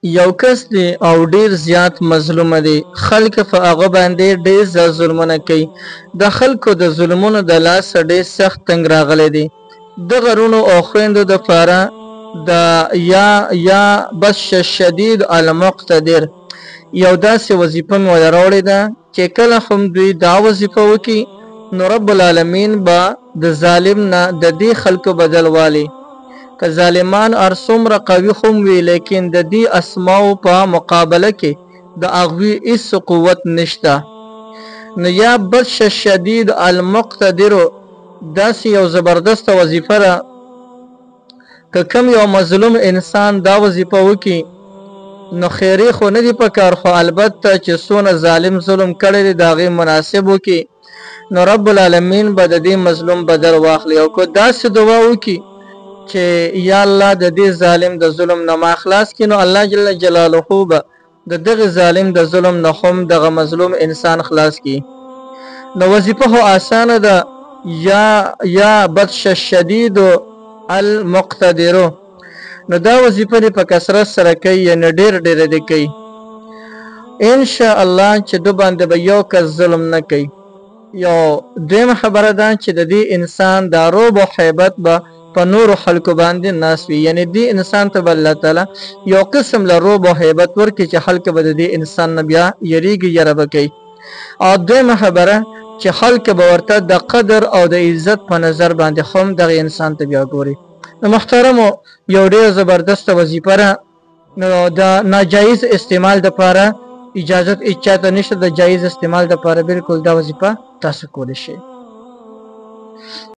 یو کس دی او ډیر زیات مظلوم دی، خلک په هغه باندې ډیر زیات ظلمونه کوي. د خلکو د ظلمونو د لاسه ډیر سخت تنګ راغلی دی. د غرونو او خویندو د پاره د یا بش شدید المقتدر یو داسې وظیفه مې راوړې ده چې کله هم دوی دا وظیفه وکړي نو رب العالمین به د ظالم نه د دې خلکو بدل والی. که ظالمان هر څومره قوي هم وي لیکن د دې اسماو په مقابله کې د هغوی هیڅ قوت نشته. نو یا بطش شدید المقتدر داسې یو زبردست وظیفه ده که کم یو مظلوم انسان دا وظیفه وکړي نو خیری خو نه دی پکار، خو البته چې څونه ظالم ظلم کړی دی د هغې مناسب وکړي نو رب العالمین به د دې مظلوم بدل واخلي. او که داسې دعا وکړي چې یا الله د دې ظالم د ظلم نه ما خلاص کړي نو الله جل جلاله به د دغه ظالم د ظلم نه هم دغه مظلوم انسان خلاص کړي. نو وظیفه خو آسانه ده، یا بطش شدید المقتدر. نو دا وظیفه دې په کثرت سره کوي، یعنې ډېر دې کوي. انشاءالله چې دو باندې به یو کس ظلم نه کوي. یو دویمه خبره ده چې د دې انسان دا روب او حیبت به په نورو خلکو باندې ناس وي، یعنې دې انسان ته به الله تعالی یو قسم له روب او حیبت ورکړي چې خلک به د دې انسان نه بیا یریږي، یره به کوي. او دویمه خبره چې خلک به ورته د قدر او د عزت په نظر باندې هم دغه انسان ته بیا ګوري. نو محترمو یو ډېر زبردست وظیفه ده. نو د ناجایز استعمال دپاره اجازت هیڅ چاته نشته، د جایز استعمال دپاره بالکل دا وظیفه تاسو کولی شئ.